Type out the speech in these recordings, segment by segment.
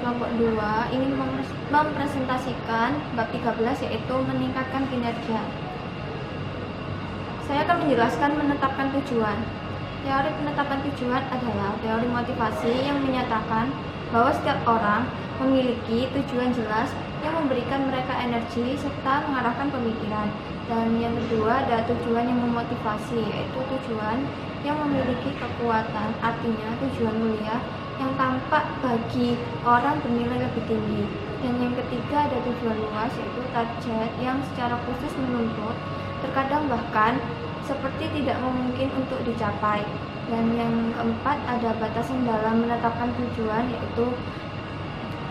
kelompok 2 ingin mempresentasikan bab 13, yaitu meningkatkan kinerja. Saya akan menjelaskan menetapkan tujuan. Teori penetapan tujuan adalah teori motivasi yang menyatakan bahwa setiap orang memiliki tujuan jelas yang memberikan mereka energi serta mengarahkan pemikiran. Dan yang kedua ada tujuan yang memotivasi, yaitu tujuan yang memiliki kekuatan, artinya tujuan mulia yang tampak bagi orang bernilai lebih tinggi. Dan yang ketiga ada tujuan luas, yaitu target yang secara khusus menuntut, terkadang bahkan seperti tidak mungkin untuk dicapai. Dan yang keempat ada batasan dalam menetapkan tujuan, yaitu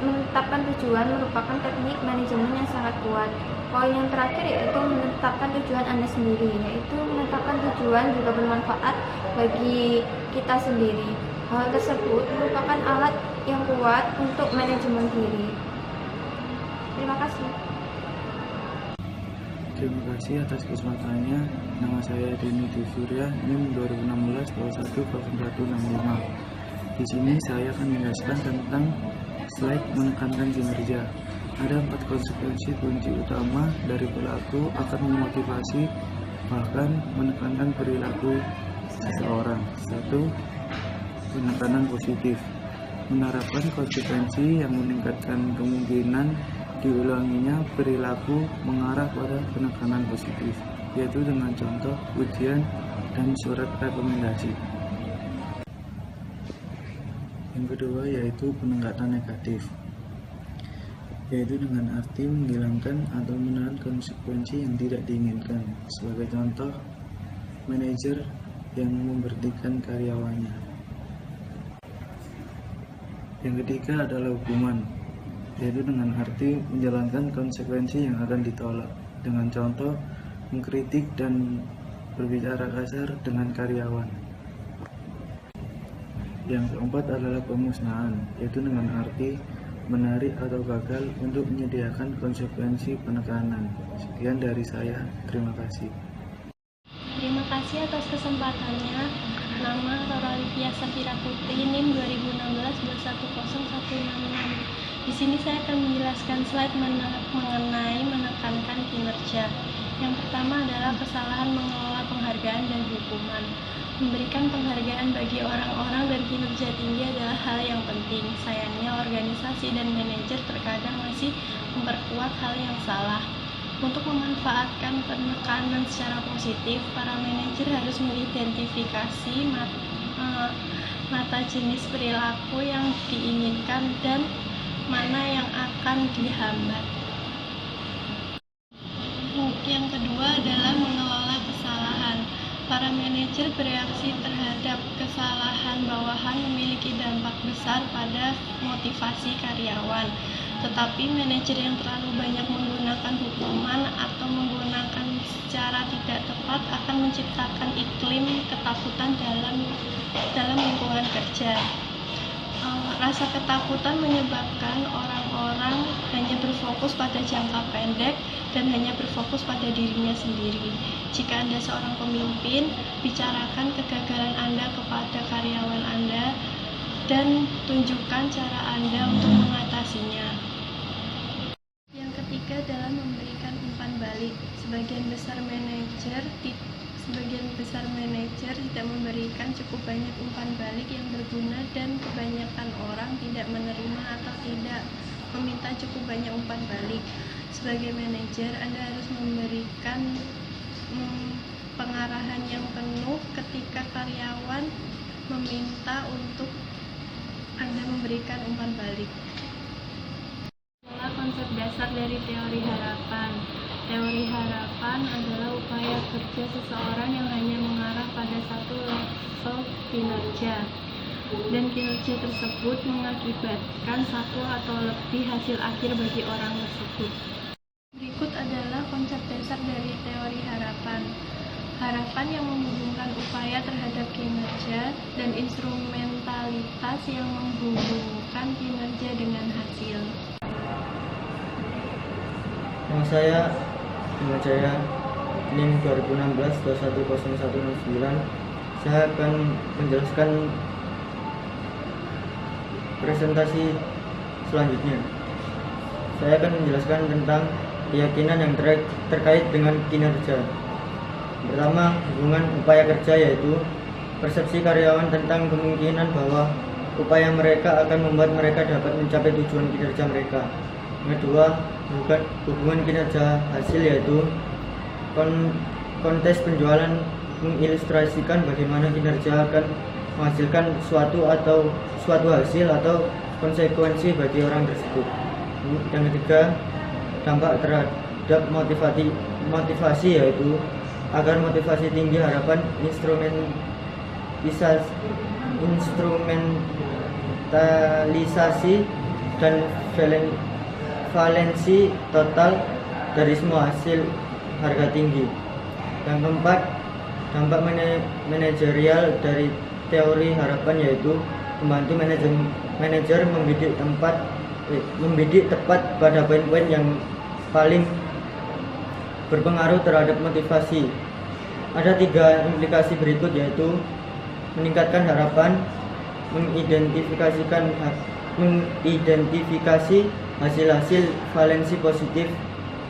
menetapkan tujuan merupakan teknik manajemen yang sangat kuat. Poin yang terakhir yaitu menetapkan tujuan Anda sendiri, yaitu menetapkan tujuan juga bermanfaat bagi kita sendiri. Hal tersebut merupakan alat yang kuat untuk manajemen diri. Terima kasih. Terima kasih atas kesempatannya. Nama saya Denny Surya, NIM 2016-210165. Di sini saya akan menjelaskan tentang slide menekankan kinerja. Ada 4 konsekuensi kunci utama dari perilaku akan memotivasi bahkan menekankan perilaku seseorang. 1. Penekanan positif. Menerapkan konsekuensi yang meningkatkan kemungkinan diulanginya perilaku mengarah pada penekanan positif, yaitu dengan contoh ujian dan surat rekomendasi. Yang kedua yaitu peningkatan negatif, yaitu dengan arti menghilangkan atau menahan konsekuensi yang tidak diinginkan. Sebagai contoh, manajer yang memberhentikan karyawannya. Yang ketiga adalah hukuman, yaitu dengan arti menjalankan konsekuensi yang akan ditolak. Dengan contoh, mengkritik dan berbicara kasar dengan karyawan. Yang keempat adalah pemusnahan, yaitu dengan arti menarik atau gagal untuk menyediakan konsekuensi penekanan. Sekian dari saya, terima kasih. Terima kasih atas kesempatannya. Nama Rora Livia Safira Putri, NIM 2016-210166. Di sini saya akan menjelaskan slide mengenai menekankan kinerja. Yang pertama adalah kesalahan mengelola penghargaan dan hukuman. Memberikan penghargaan bagi orang-orang dan kinerja tinggi adalah hal yang penting. Sayangnya organisasi dan manajer terkadang masih memperkuat hal yang salah. Untuk memanfaatkan penekanan secara positif, para manajer harus mengidentifikasi mata jenis perilaku yang diinginkan dan mana yang akan dihambat. Yang kedua adalah mengelola kesalahan. Para manajer bereaksi terhadap kesalahan bawahan memiliki dampak besar pada motivasi karyawan. Tetapi manajer yang terlalu banyak menggunakan hukuman atau menggunakan secara tidak tepat akan menciptakan iklim ketakutan dalam lingkungan kerja. Rasa ketakutan menyebabkan orang-orang hanya berfokus pada jangka pendek dan hanya berfokus pada dirinya sendiri. Jika Anda seorang pemimpin, bicarakan kegagalan Anda kepada karyawan Anda dan tunjukkan cara Anda untuk mengatasinya. Yang ketiga adalah memberikan umpan balik. Sebagian besar manajer tidak memberikan cukup banyak umpan balik yang berguna dan kebanyakan orang tidak menerima atau tidak meminta cukup banyak umpan balik. Sebagai manajer, Anda harus memberikan pengarahan yang penuh ketika karyawan meminta untuk Anda memberikan umpan balik. Adalah konsep dasar dari teori harapan. Teori harapan adalah upaya kerja seseorang yang hanya mengarah pada satu level kinerja, dan kinerja tersebut mengakibatkan satu atau lebih hasil akhir bagi orang tersebut. Berikut adalah konsep dasar dari teori harapan. Harapan yang menghubungkan upaya terhadap kinerja dan instrumentalitas yang menghubungkan kinerja dengan hasil. Nama saya NIM 2016-210109. Saya akan menjelaskan presentasi selanjutnya. Saya akan menjelaskan tentang keyakinan yang terkait dengan kinerja. Pertama, hubungan upaya kerja, yaitu persepsi karyawan tentang kemungkinan bahwa upaya mereka akan membuat mereka dapat mencapai tujuan kinerja mereka. Yang kedua, hubungan kinerja hasil, yaitu kontes penjualan mengilustrasikan bagaimana kinerja akan menghasilkan suatu hasil atau konsekuensi bagi orang tersebut. Yang ketiga, dampak terhadap motivasi, yaitu agar motivasi tinggi, harapan instrumentalisasi dan valensi total dari semua hasil harga tinggi. Yang keempat, dampak manajerial dari teori harapan, yaitu membantu manajer membidik tepat pada poin-poin yang paling berpengaruh terhadap motivasi. Ada 3 implikasi berikut, yaitu meningkatkan harapan, mengidentifikasi hasil-hasil valensi positif,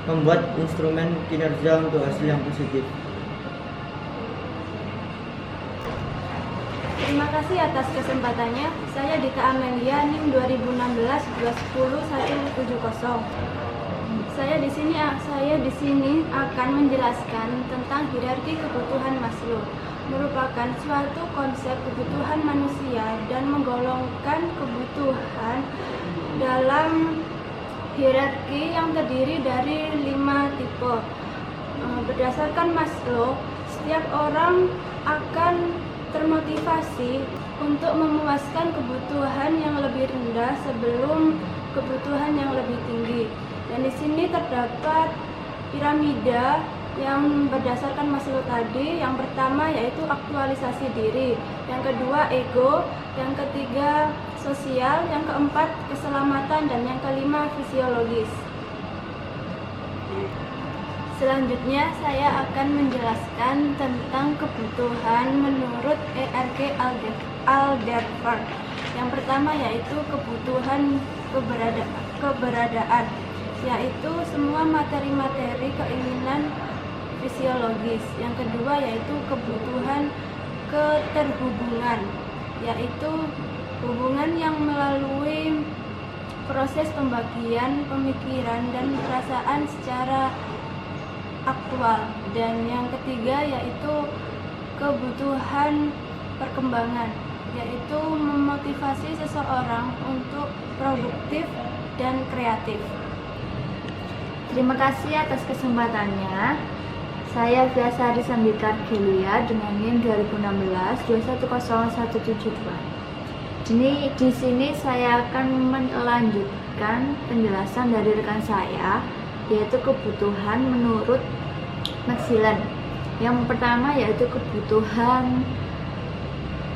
membuat instrumen kinerja untuk hasil yang positif. Terima kasih atas kesempatannya. Saya Dita Amelia, NIM 2016-210-170. Saya di sini akan menjelaskan tentang hierarki kebutuhan Maslow, merupakan suatu konsep kebutuhan manusia dan menggolongkan kebutuhan dalam hierarki yang terdiri dari 5 tipe. Berdasarkan Maslow, setiap orang akan termotivasi untuk memuaskan kebutuhan yang lebih rendah sebelum kebutuhan yang lebih tinggi. Dan di sini terdapat piramida yang berdasarkan Maslow tadi. Yang pertama yaitu aktualisasi diri, yang kedua ego, yang ketiga sosial, yang keempat keselamatan, dan yang kelima fisiologis. Selanjutnya saya akan menjelaskan tentang kebutuhan menurut E.R.G. Alderfer. Yang pertama yaitu kebutuhan keberadaan, yaitu semua materi-materi keinginan fisiologis. Yang kedua yaitu kebutuhan keterhubungan, yaitu hubungan yang melalui proses pembagian pemikiran dan perasaan secara aktual. Dan yang ketiga yaitu kebutuhan perkembangan, yaitu memotivasi seseorang untuk produktif dan kreatif. Terima kasih atas kesempatannya. Saya Fiasari Sandika Gelia dengan NIM 2016-210-172. Di sini saya akan melanjutkan penjelasan dari rekan saya, yaitu kebutuhan menurut Maxwell. Yang pertama yaitu kebutuhan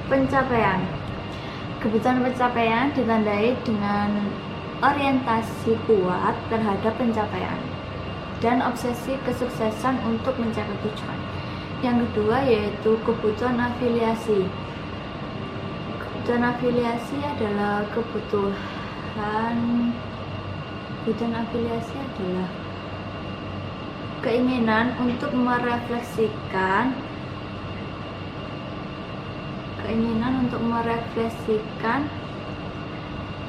pencapaian. Kebutuhan pencapaian ditandai dengan orientasi kuat terhadap pencapaian dan obsesi kesuksesan untuk mencapai tujuan. Yang kedua yaitu kebutuhan afiliasi. Kebutuhan afiliasi adalah keinginan untuk merefleksikan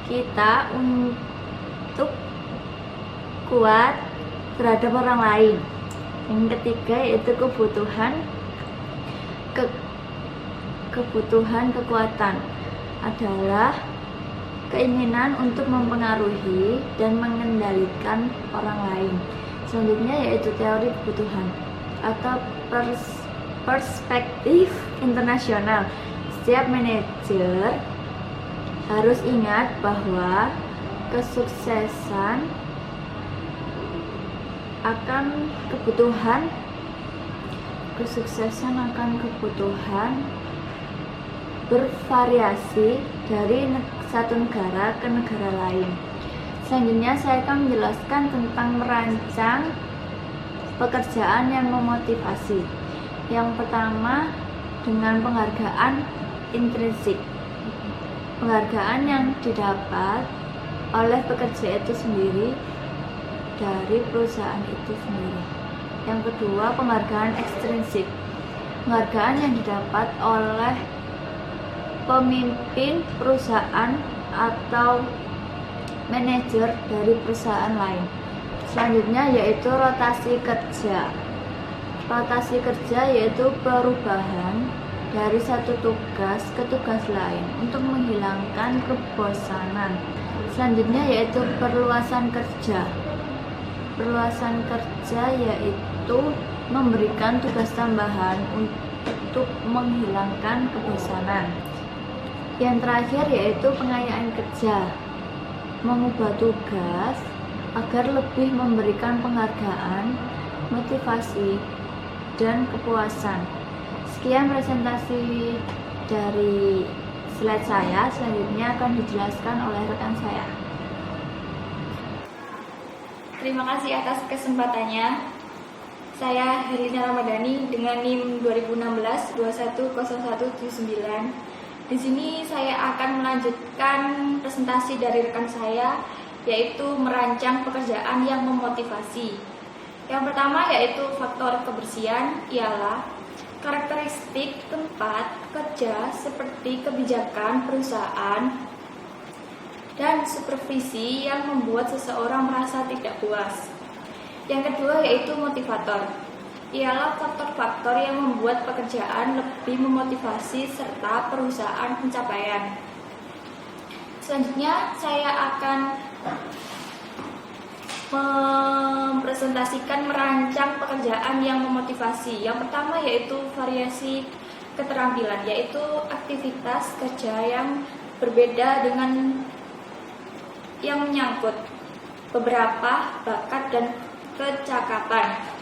kita untuk kuat terhadap orang lain. Yang ketiga yaitu kebutuhan kekuatan adalah keinginan untuk mempengaruhi dan mengendalikan orang lain. Selanjutnya yaitu teori kebutuhan atau perspektif internasional. Setiap manajer harus ingat bahwa kesuksesan akan kebutuhan bervariasi dari satu negara ke negara lain. Selanjutnya saya akan menjelaskan tentang merancang pekerjaan yang memotivasi. Yang pertama dengan penghargaan intrinsik. Penghargaan yang didapat oleh pekerja itu sendiri dari perusahaan itu sendiri. Yang kedua, penghargaan ekstrinsik. Penghargaan yang didapat oleh pemimpin perusahaan atau manajer dari perusahaan lain. Selanjutnya yaitu rotasi kerja. Rotasi kerja yaitu perubahan dari satu tugas ke tugas lain untuk menghilangkan kebosanan. Selanjutnya yaitu perluasan kerja. Perluasan kerja yaitu memberikan tugas tambahan untuk menghilangkan kebosanan. Yang terakhir yaitu pengayaan kerja, mengubah tugas agar lebih memberikan penghargaan, motivasi, dan kepuasan. Sekian presentasi dari slide saya, selanjutnya akan dijelaskan oleh rekan saya. Terima kasih atas kesempatannya. Saya Herlina Ramadhani dengan NIM 2016-210179. Di sini saya akan melanjutkan presentasi dari rekan saya, yaitu merancang pekerjaan yang memotivasi. Yang pertama yaitu faktor kebersihan ialah karakteristik tempat kerja seperti kebijakan perusahaan dan supervisi yang membuat seseorang merasa tidak puas. Yang kedua yaitu motivator. Ialah faktor-faktor yang membuat pekerjaan lebih memotivasi serta perusahaan pencapaian. Selanjutnya saya akan mempresentasikan merancang pekerjaan yang memotivasi. Yang pertama yaitu variasi keterampilan, yaitu aktivitas kerja yang berbeda dengan yang menyangkut beberapa bakat dan kecakapan.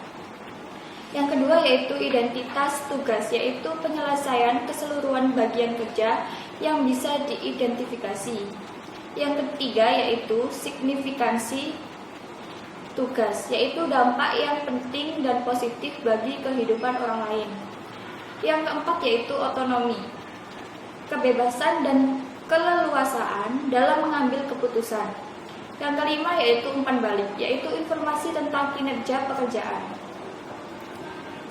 Yang kedua yaitu identitas tugas, yaitu penyelesaian keseluruhan bagian kerja yang bisa diidentifikasi. Yang ketiga yaitu signifikansi tugas, yaitu dampak yang penting dan positif bagi kehidupan orang lain. Yang keempat yaitu otonomi, kebebasan dan keleluasaan dalam mengambil keputusan. Yang kelima yaitu umpan balik, yaitu informasi tentang kinerja pekerjaan.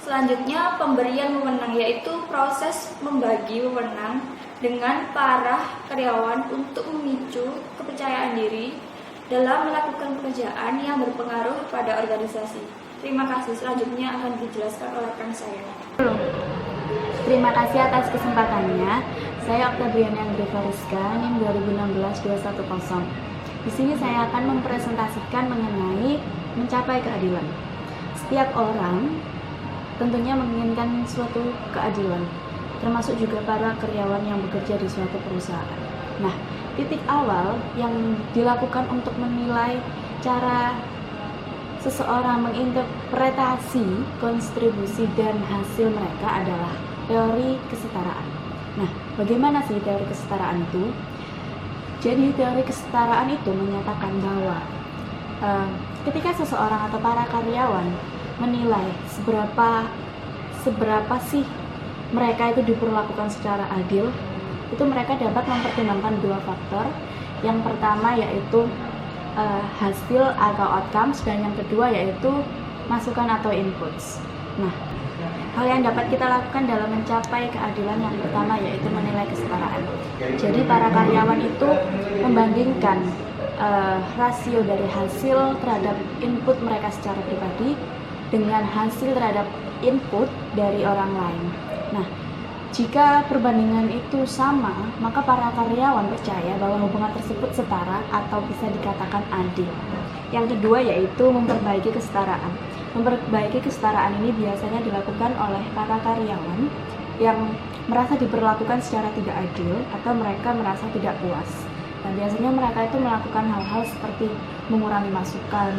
Selanjutnya pemberian wewenang, yaitu proses membagi wewenang dengan para karyawan untuk memicu kepercayaan diri dalam melakukan pekerjaan yang berpengaruh pada organisasi. Terima kasih. Selanjutnya akan dijelaskan oleh rekan saya. Terima kasih atas kesempatannya. Saya Oktaviana Grivariska, NIM 2016-210. Di sini saya akan mempresentasikan mengenai mencapai keadilan. Setiap orang tentunya menginginkan suatu keadilan, termasuk juga para karyawan yang bekerja di suatu perusahaan. Nah, titik awal yang dilakukan untuk menilai cara seseorang menginterpretasi kontribusi dan hasil mereka adalah teori kesetaraan. Nah, bagaimana sih teori kesetaraan itu? Jadi teori kesetaraan itu menyatakan bahwa ketika seseorang atau para karyawan menilai seberapa sih mereka itu diperlakukan secara adil, itu mereka dapat mempertimbangkan dua faktor. Yang pertama yaitu hasil atau outcomes, dan yang kedua yaitu masukan atau inputs. Nah, hal yang dapat kita lakukan dalam mencapai keadilan yang pertama yaitu menilai kesetaraan. Jadi para karyawan itu membandingkan rasio dari hasil terhadap input mereka secara pribadi dengan hasil terhadap input dari orang lain. Nah, jika perbandingan itu sama, maka para karyawan percaya bahwa hubungan tersebut setara atau bisa dikatakan adil. Yang kedua yaitu memperbaiki kesetaraan. Memperbaiki kesetaraan ini biasanya dilakukan oleh para karyawan yang merasa diperlakukan secara tidak adil atau mereka merasa tidak puas. Dan biasanya mereka itu melakukan hal-hal seperti mengurangi masukan.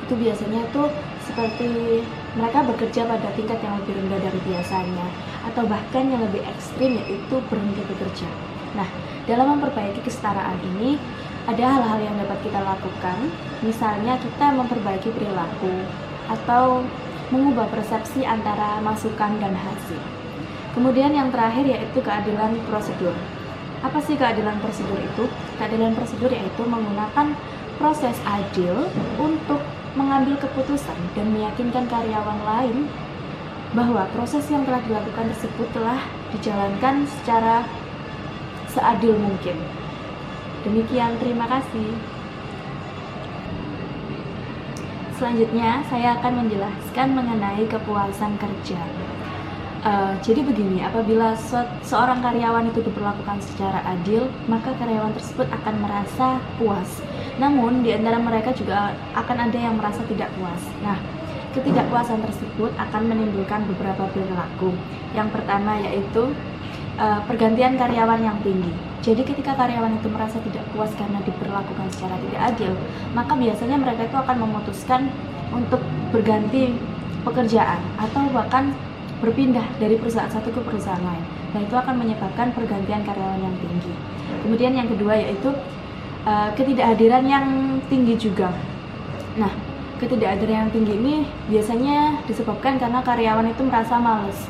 Itu biasanya itu seperti mereka bekerja pada tingkat yang lebih rendah dari biasanya, atau bahkan yang lebih ekstrim yaitu berhenti bekerja. Nah, dalam memperbaiki kesetaraan ini ada hal-hal yang dapat kita lakukan, misalnya kita memperbaiki perilaku atau mengubah persepsi antara masukan dan hasil. Kemudian yang terakhir yaitu keadilan prosedur. Apa sih keadilan prosedur itu? Keadilan prosedur yaitu menggunakan proses adil untuk mengambil keputusan dan meyakinkan karyawan lain bahwa proses yang telah dilakukan tersebut telah dijalankan secara seadil mungkin. Demikian, terima kasih. Selanjutnya, saya akan menjelaskan mengenai kepuasan kerja. Jadi begini, apabila seorang karyawan itu diperlakukan secara adil, maka karyawan tersebut akan merasa puas. Namun, di antara mereka juga akan ada yang merasa tidak puas. Nah, ketidakpuasan tersebut akan menimbulkan beberapa perilaku. Yang pertama yaitu pergantian karyawan yang tinggi. Jadi ketika karyawan itu merasa tidak puas karena diperlakukan secara tidak adil, maka biasanya mereka itu akan memutuskan untuk berganti pekerjaan atau bahkan berpindah dari perusahaan satu ke perusahaan lain. Nah, itu akan menyebabkan pergantian karyawan yang tinggi. Kemudian yang kedua yaitu ketidakhadiran yang tinggi juga. Nah, ketidakhadiran yang tinggi ini biasanya disebabkan karena karyawan itu merasa males.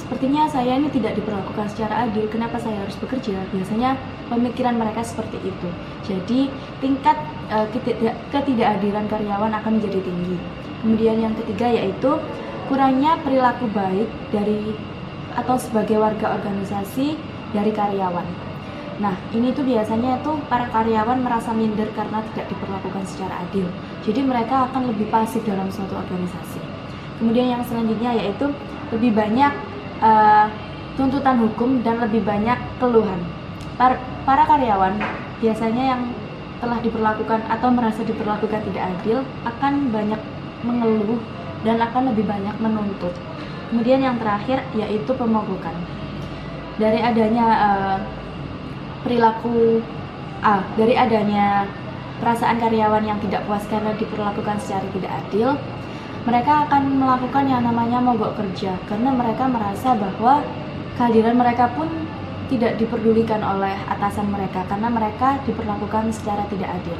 Sepertinya saya ini tidak diperlakukan secara adil, kenapa saya harus bekerja? Biasanya pemikiran mereka seperti itu. Jadi tingkat ketidakhadiran karyawan akan menjadi tinggi. Kemudian yang ketiga yaitu kurangnya perilaku baik dari atau sebagai warga organisasi dari karyawan. Nah, ini tuh biasanya tuh para karyawan merasa minder karena tidak diperlakukan secara adil. Jadi mereka akan lebih pasif dalam suatu organisasi. Kemudian yang selanjutnya yaitu lebih banyak tuntutan hukum dan lebih banyak keluhan. Para karyawan biasanya yang telah diperlakukan atau merasa diperlakukan tidak adil akan banyak mengeluh dan akan lebih banyak menuntut. Kemudian yang terakhir yaitu pemogokan. Dari adanya dari adanya perasaan karyawan yang tidak puas karena diperlakukan secara tidak adil, mereka akan melakukan yang namanya mogok kerja karena mereka merasa bahwa kehadiran mereka pun tidak diperdulikan oleh atasan mereka karena mereka diperlakukan secara tidak adil.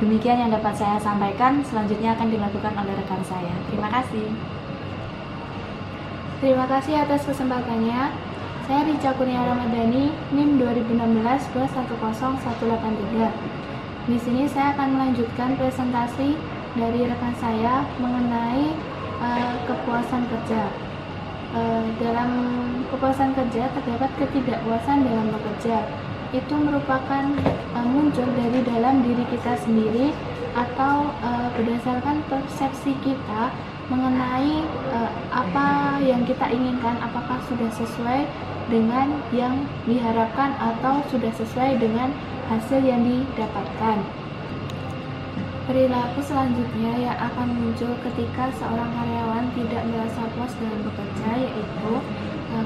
Demikian yang dapat saya sampaikan, selanjutnya akan dilakukan oleh rekan saya. Terima kasih. Terima kasih atas kesempatannya. Saya Rica Kurnia Ramadhani, NIM 2016-210183. Di sini saya akan melanjutkan presentasi dari rekan saya mengenai kepuasan kerja. Dalam kepuasan kerja terdapat ketidakpuasan dalam bekerja. Itu merupakan muncul dari dalam diri kita sendiri atau berdasarkan persepsi kita mengenai apa yang kita inginkan, apakah sudah sesuai dengan yang diharapkan atau sudah sesuai dengan hasil yang didapatkan. Perilaku selanjutnya yang akan muncul ketika seorang karyawan tidak merasa puas dalam bekerja yaitu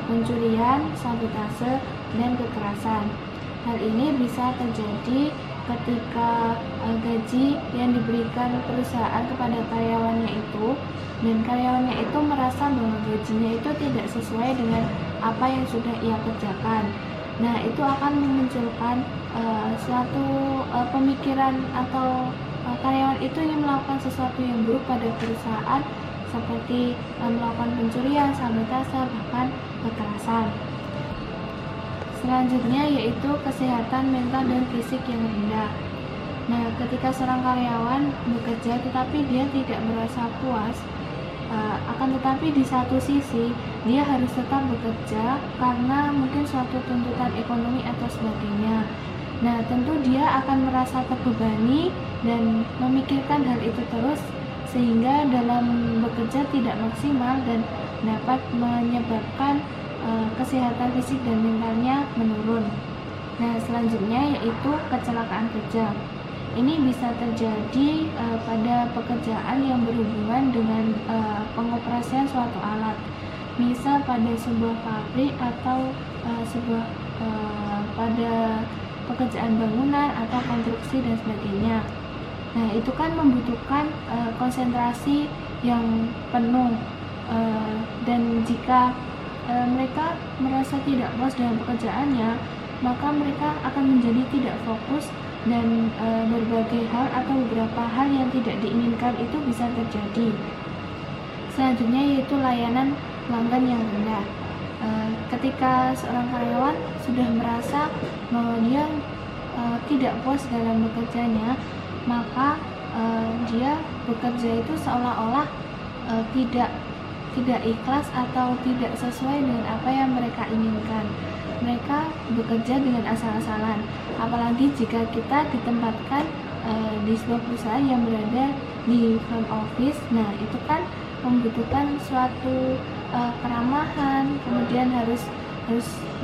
pencurian, sabotase, dan kekerasan. Hal ini bisa terjadi ketika gaji yang diberikan perusahaan kepada karyawannya itu dan karyawannya itu merasa bahwa gajinya itu tidak sesuai dengan apa yang sudah ia kerjakan. Nah, itu akan memunculkan suatu pemikiran atau karyawan itu ingin melakukan sesuatu yang buruk pada perusahaan seperti melakukan pencurian, sabotase, bahkan kekerasan. Selanjutnya yaitu kesehatan mental dan fisik yang rendah. Nah, ketika seorang karyawan bekerja tetapi dia tidak merasa puas, akan tetapi di satu sisi dia harus tetap bekerja karena mungkin suatu tuntutan ekonomi atau sebagainya. Nah, tentu dia akan merasa terbebani dan memikirkan hal itu terus sehingga dalam bekerja tidak maksimal dan dapat menyebabkan kesehatan fisik dan mentalnya menurun. Nah, selanjutnya yaitu kecelakaan kerja. Ini bisa terjadi pada pekerjaan yang berhubungan dengan pengoperasian suatu alat, misal pada sebuah pabrik atau pada pekerjaan bangunan atau konstruksi dan sebagainya. Nah, itu kan membutuhkan konsentrasi yang penuh dan jika mereka merasa tidak puas dengan pekerjaannya, maka mereka akan menjadi tidak fokus dan berbagai hal atau beberapa hal yang tidak diinginkan itu bisa terjadi. Selanjutnya yaitu layanan pelanggan yang rendah. Ketika seorang karyawan sudah merasa bahwa dia tidak puas dalam bekerjanya, maka dia bekerja itu seolah-olah tidak ikhlas atau tidak sesuai dengan apa yang mereka inginkan. Mereka bekerja dengan asal-asalan, apalagi jika kita ditempatkan di sebuah perusahaan yang berada di front office. Nah, itu kan membutuhkan suatu keramahan, kemudian harus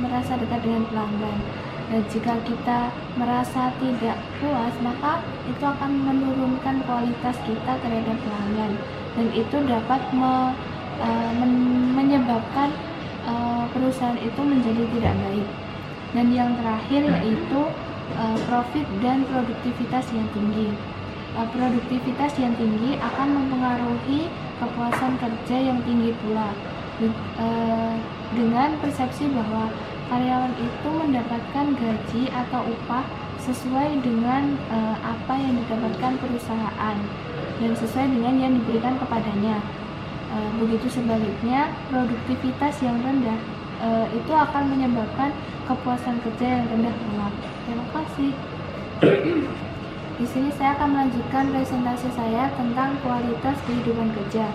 merasa dekat dengan pelanggan. Dan jika kita merasa tidak puas, maka itu akan menurunkan kualitas kita terhadap pelanggan, dan itu dapat menyebabkan perusahaan itu menjadi tidak baik. Dan yang terakhir yaitu profit dan produktivitas yang tinggi. Produktivitas yang tinggi akan mempengaruhi kepuasan kerja yang tinggi pula, dengan persepsi bahwa karyawan itu mendapatkan gaji atau upah sesuai dengan apa yang didapatkan perusahaan dan sesuai dengan yang diberikan kepadanya. Begitu sebaliknya, produktivitas yang rendah itu akan menyebabkan kepuasan kerja yang rendah pula. Terima kasih. Di sini saya akan melanjutkan presentasi saya tentang kualitas kehidupan kerja,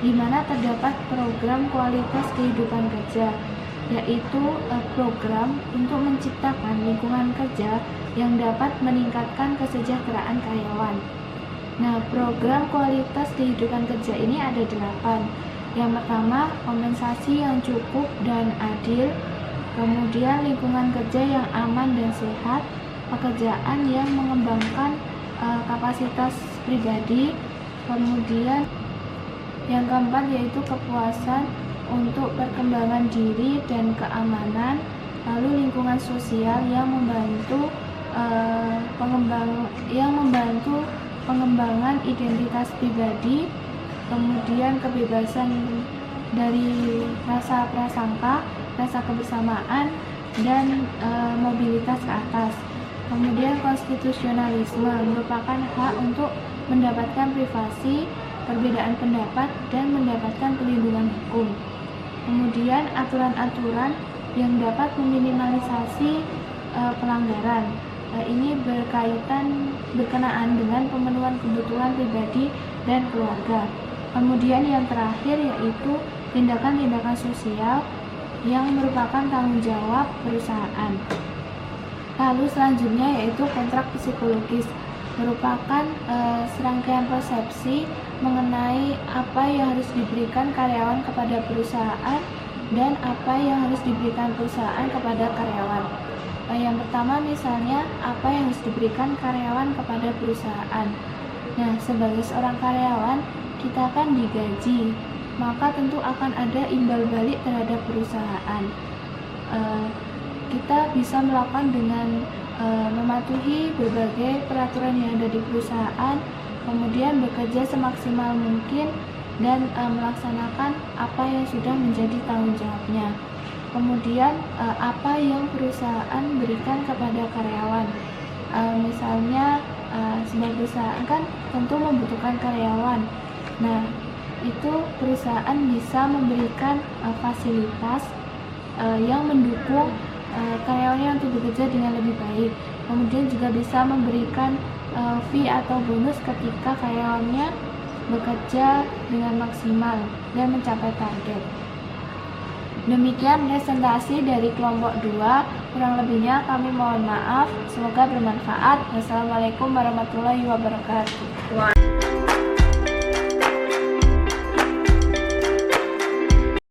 di mana terdapat program kualitas kehidupan kerja, yaitu program untuk menciptakan lingkungan kerja yang dapat meningkatkan kesejahteraan karyawan. Nah, program kualitas kehidupan kerja ini ada 8. Yang pertama, kompensasi yang cukup dan adil, kemudian lingkungan kerja yang aman dan sehat, pekerjaan yang mengembangkan kapasitas pribadi, kemudian yang keempat yaitu kepuasan untuk perkembangan diri dan keamanan, lalu lingkungan sosial yang membantu pengembangan identitas pribadi, kemudian kebebasan dari rasa prasangka, rasa kebersamaan, dan mobilitas ke atas. Kemudian konstitusionalisme merupakan hak untuk mendapatkan privasi, perbedaan pendapat, dan mendapatkan perlindungan hukum. Kemudian aturan-aturan yang dapat meminimalisasi pelanggaran. Ini berkenaan dengan pemenuhan kebutuhan pribadi dan keluarga. Kemudian yang terakhir yaitu tindakan-tindakan sosial yang merupakan tanggung jawab perusahaan. Lalu selanjutnya yaitu kontrak psikologis, merupakan serangkaian persepsi mengenai apa yang harus diberikan karyawan kepada perusahaan dan apa yang harus diberikan perusahaan kepada karyawan. Yang pertama misalnya apa yang harus diberikan karyawan kepada perusahaan. Nah, sebagai seorang karyawan kita kan digaji, maka tentu akan ada imbal balik terhadap perusahaan. Kita bisa melakukan dengan mematuhi berbagai peraturan yang ada di perusahaan, kemudian bekerja semaksimal mungkin dan melaksanakan apa yang sudah menjadi tanggung jawabnya. Kemudian apa yang perusahaan berikan kepada karyawan, misalnya sebuah perusahaan kan tentu membutuhkan karyawan. Nah, itu perusahaan bisa memberikan fasilitas yang mendukung karyawannya untuk bekerja dengan lebih baik. Kemudian juga bisa memberikan fee atau bonus ketika karyawannya bekerja dengan maksimal dan mencapai target. Demikian presentasi dari kelompok 2. Kurang lebihnya kami mohon maaf. Semoga bermanfaat. Wassalamualaikum warahmatullahi wabarakatuh.